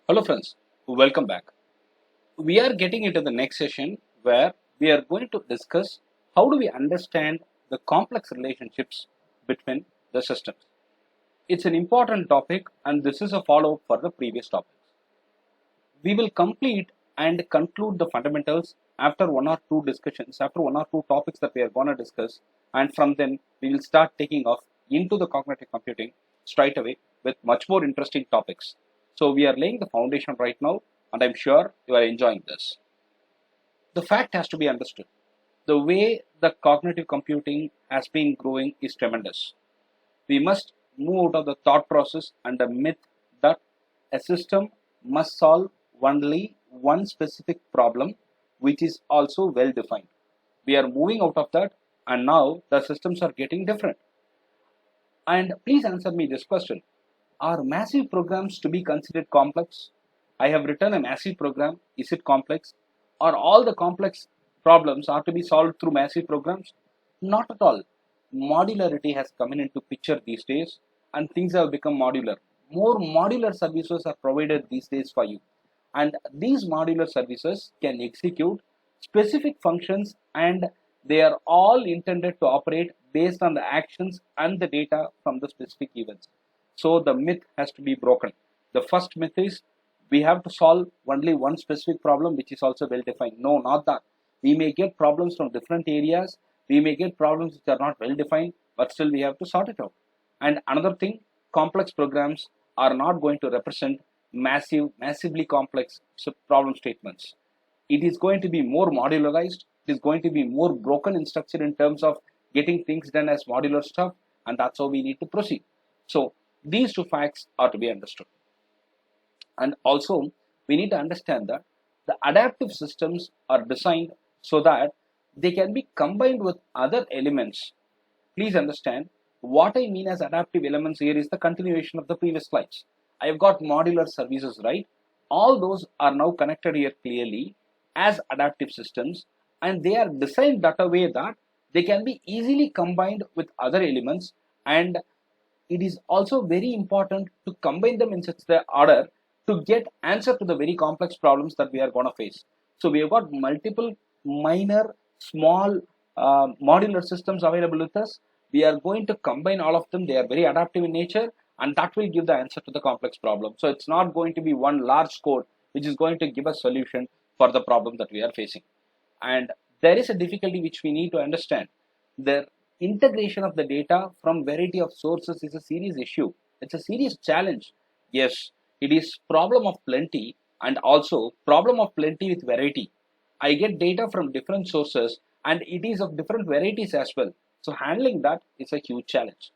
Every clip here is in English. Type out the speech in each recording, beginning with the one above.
Hello friends, welcome back. We are getting into the next session where we are going to discuss how do we understand the complex relationships between the systems. It's an important topic and this is a follow-up for the previous topics. We will complete and conclude the fundamentals after one or two discussions, after one or two topics that we are going to discuss, and from then we will start taking off into the cognitive computing straight away with much more interesting topics. So we are laying the foundation right now, and I'm sure you are enjoying this. The fact has to be understood. The way the cognitive computing has been growing is tremendous. We must move out of the thought process and the myth that a system must solve only one specific problem which is also well defined. We are moving out of that, and now the systems are getting different. And please answer me this question. Are massive programs to be considered complex? I have written a massive program. Is it complex? Or all the complex problems are to be solved through massive programs? Not at all. Modularity has come into picture these days, and things have become modular. More modular services are provided these days for you. And these modular services can execute specific functions, and they are all intended to operate based on the actions and the data from the specific events. So the myth has to be broken. The first myth is we have to solve only one specific problem which is also well defined. No, not that. We may get problems from different areas. We may get problems which are not well defined, but still we have to sort it out. And another thing, complex programs are not going to represent massively complex problem statements. It is going to be more modularized. It is going to be more broken in structure in terms of getting things done as modular stuff, and that's how we need to proceed. So these two facts are to be understood. And also, we need to understand that the adaptive systems are designed so that they can be combined with other elements. Please understand, what I mean as adaptive elements here is the continuation of the previous slides. I have got modular services, right? All those are now connected here clearly as adaptive systems, and they are designed that a way that they can be easily combined with other elements, and it is also very important to combine them in such the order to get answer to the very complex problems that we are going to face. So we have got multiple minor small modular systems available with us. We are going to combine all of them. They are very adaptive in nature, and that will give the answer to the complex problem. So it's not going to be one large code which is going to give a solution for the problem that we are facing. And there is a difficulty which we need to understand. The integration of the data from variety of sources is a serious issue. It's a serious challenge. Yes, it is problem of plenty, and also problem of plenty with variety. I get data from different sources and it is of different varieties as well. So handling that is a huge challenge.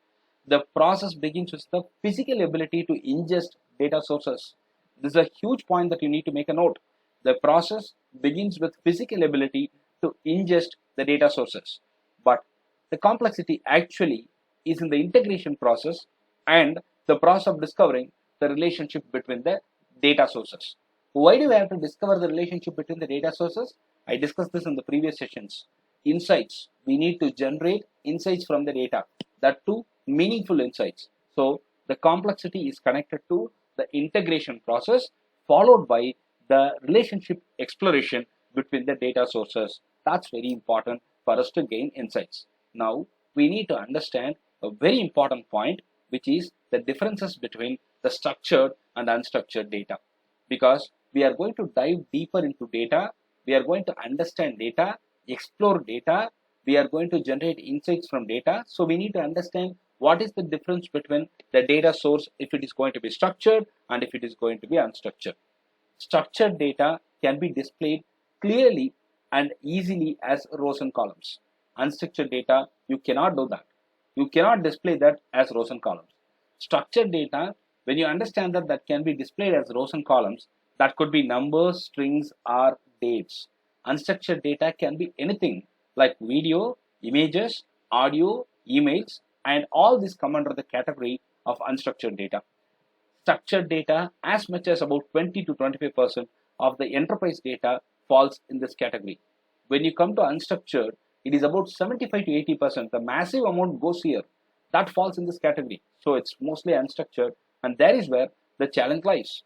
The process begins with the physical ability to ingest data sources. This is a huge point that you need to make a note. The process begins with physical ability to ingest the data sources. But the complexity actually is in the integration process and the process of discovering the relationship between the data sources. Why do we have to discover the relationship between the data sources? I discussed this in the previous sessions. Insights. We need to generate insights from the data. That too, meaningful insights. So the complexity is connected to the integration process followed by the relationship exploration between the data sources. That's very important for us to gain insights. Now, we need to understand a very important point, which is the differences between the structured and unstructured data. Because we are going to dive deeper into data, we are going to understand data, explore data, we are going to generate insights from data. So we need to understand what is the difference between the data source if it is going to be structured and if it is going to be unstructured. Structured data can be displayed clearly and easily as rows and columns. Unstructured data, you cannot do that. You cannot display that as rows and columns. Structured data, when you understand that that can be displayed as rows and columns, that could be numbers, strings, or dates. Unstructured data can be anything like video, images, audio, emails, and all these come under the category of unstructured data. Structured data, as much as about 20 to 25% of the enterprise data falls in this category. When you come to unstructured, it is about 75 to 80%. The massive amount goes here. That falls in this category. So it's mostly unstructured, and that is where the challenge lies.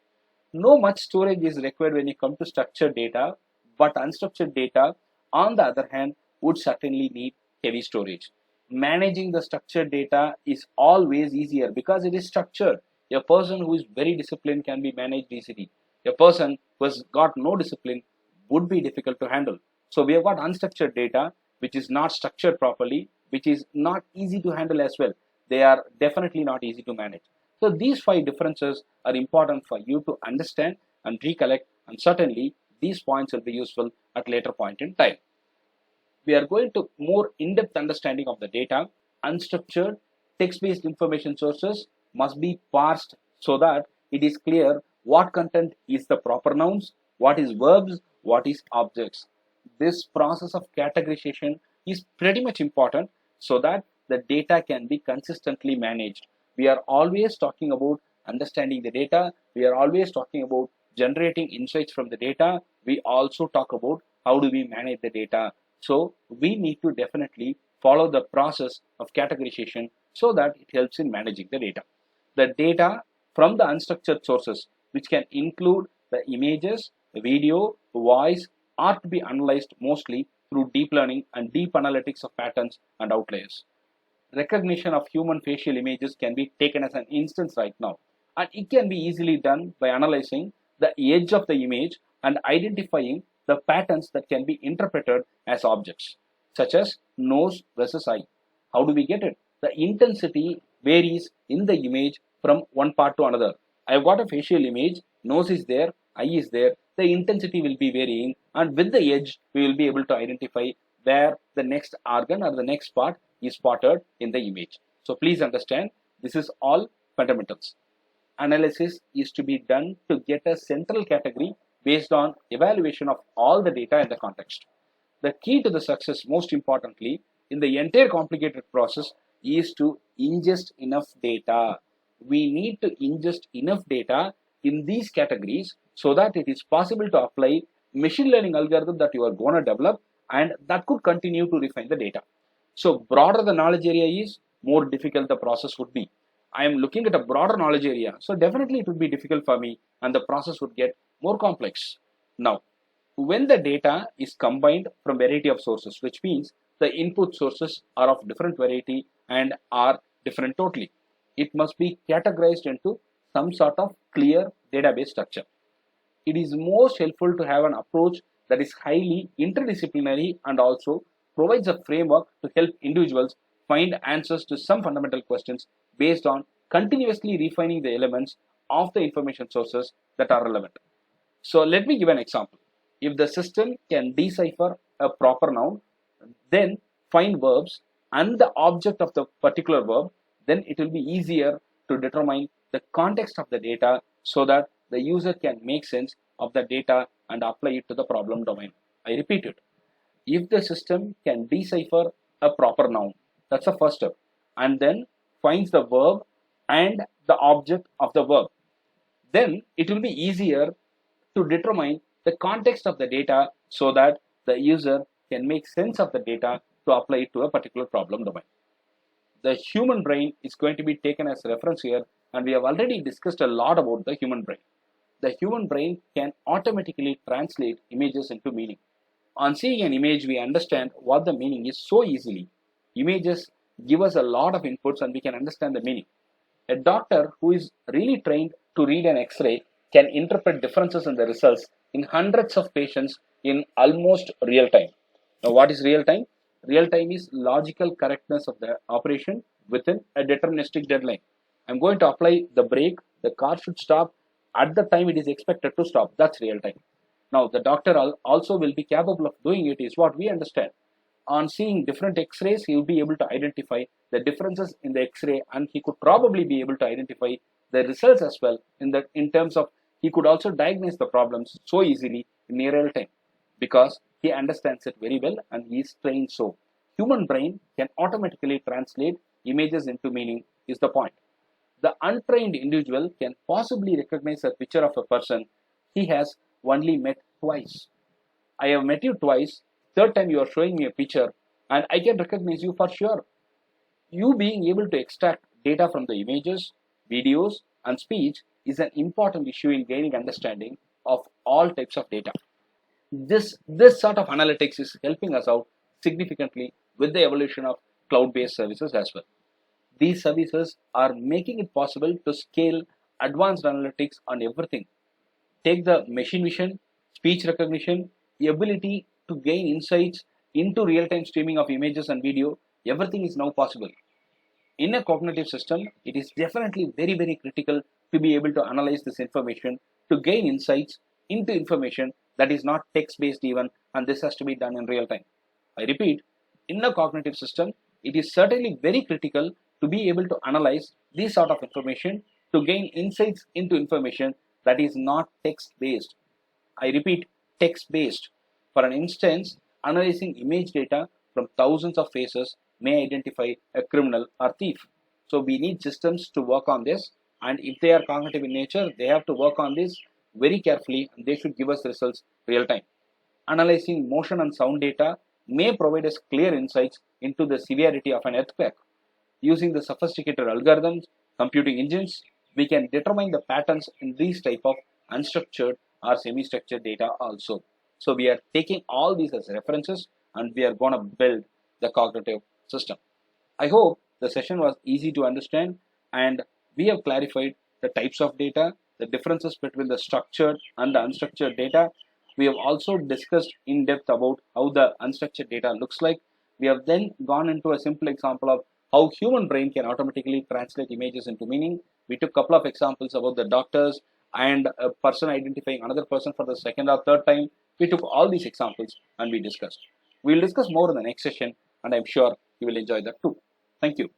No much storage is required when you come to structured data, but unstructured data, on the other hand, would certainly need heavy storage. Managing the structured data is always easier because it is structured. A person who is very disciplined can be managed easily. A person who has got no discipline would be difficult to handle. So we have got unstructured data which is not structured properly, which is not easy to handle as well. They are definitely not easy to manage. So these five differences are important for you to understand and recollect, and certainly these points will be useful at later point in time. We are going to more in-depth understanding of the data. Unstructured text-based information sources must be parsed so that it is clear what content is the proper nouns, what is verbs, what is objects. This process of categorization is pretty much important so that the data can be consistently managed. We are always talking about understanding the data. We are always talking about generating insights from the data. We also talk about how do we manage the data. So we need to definitely follow the process of categorization so that it helps in managing the data. The data from the unstructured sources, which can include the images, video, voice, are to be analyzed mostly through deep learning and deep analytics of patterns and outliers. Recognition of human facial images can be taken as an instance right now, and it can be easily done by analyzing the edge of the image and identifying the patterns that can be interpreted as objects, such as nose versus eye. How do we get it? The intensity varies in the image from one part to another. I've got a facial image, nose is there, eye is there, the intensity will be varying, and with the edge we will be able to identify where the next organ or the next part is spotted in the image. So please understand, this is all fundamentals. Analysis is to be done to get a central category based on evaluation of all the data in the context. The key to the success, most importantly, in the entire complicated process is to ingest enough data. We need to ingest enough data in these categories so that it is possible to apply machine learning algorithm that you are going to develop, and that could continue to refine the data. So broader the knowledge area is, more difficult the process would be. I am looking at a broader knowledge area, so definitely it would be difficult for me and the process would get more complex. Now, when the data is combined from variety of sources, which means the input sources are of different variety and are different totally, it must be categorized into some sort of clear database structure. It is most helpful to have an approach that is highly interdisciplinary and also provides a framework to help individuals find answers to some fundamental questions based on continuously refining the elements of the information sources that are relevant. So let me give an example. If the system can decipher a proper noun, then find verbs and the object of the particular verb, then it will be easier to determine the context of the data so that the user can make sense of the data and apply it to the problem domain. I repeat it. If the system can decipher a proper noun, that's the first step, and then finds the verb and the object of the verb, then it will be easier to determine the context of the data so that the user can make sense of the data to apply it to a particular problem domain. The human brain is going to be taken as reference here, and we have already discussed a lot about the human brain. The human brain can automatically translate images into meaning. On seeing an image, we understand what the meaning is so easily. Images give us a lot of inputs and we can understand the meaning. A doctor who is really trained to read an X-ray can interpret differences in the results in hundreds of patients in almost real time. Now, what is real time? Real time is logical correctness of the operation within a deterministic deadline. I'm going to apply the brake, the car should stop at the time it is expected to stop. That's real time. Now, the doctor also will be capable of doing it, is what we understand. On seeing different X-rays, he will be able to identify the differences in the X-ray, and he could probably be able to identify the results as well in terms of he could also diagnose the problems so easily in real time because he understands it very well and he is trained so. Human brain can automatically translate images into meaning is the point. The untrained individual can possibly recognize a picture of a person he has only met twice. I have met you twice, third time you are showing me a picture and I can recognize you for sure. You being able to extract data from the images, videos and speech is an important issue in gaining understanding of all types of data. This sort of analytics is helping us out significantly with the evolution of cloud-based services as well. These services are making it possible to scale advanced analytics on everything. Take the machine vision, speech recognition, the ability to gain insights into real-time streaming of images and video, everything is now possible. In a cognitive system, it is definitely very critical to be able to analyze this information to gain insights into information that is not text-based even, and this has to be done in real time. I repeat, in a cognitive system, it is certainly very critical to be able to analyze this sort of information to gain insights into information that is not text-based. I repeat, text-based. For an instance, analyzing image data from thousands of faces may identify a criminal or thief. So we need systems to work on this, and if they are cognitive in nature, they have to work on this very carefully and they should give us results real time. Analyzing motion and sound data may provide us clear insights into the severity of an earthquake. Using the sophisticated algorithms, computing engines, we can determine the patterns in these type of unstructured or semi-structured data also. So we are taking all these as references and we are going to build the cognitive system. I hope the session was easy to understand and we have clarified the types of data, the differences between the structured and the unstructured data. We have also discussed in depth about how the unstructured data looks like. We have then gone into a simple example of how human brain can automatically translate images into meaning. We took a couple of examples about the doctors and a person identifying another person for the second or third time. We took all these examples and we discussed. We will discuss more in the next session and I'm sure you will enjoy that too. Thank you.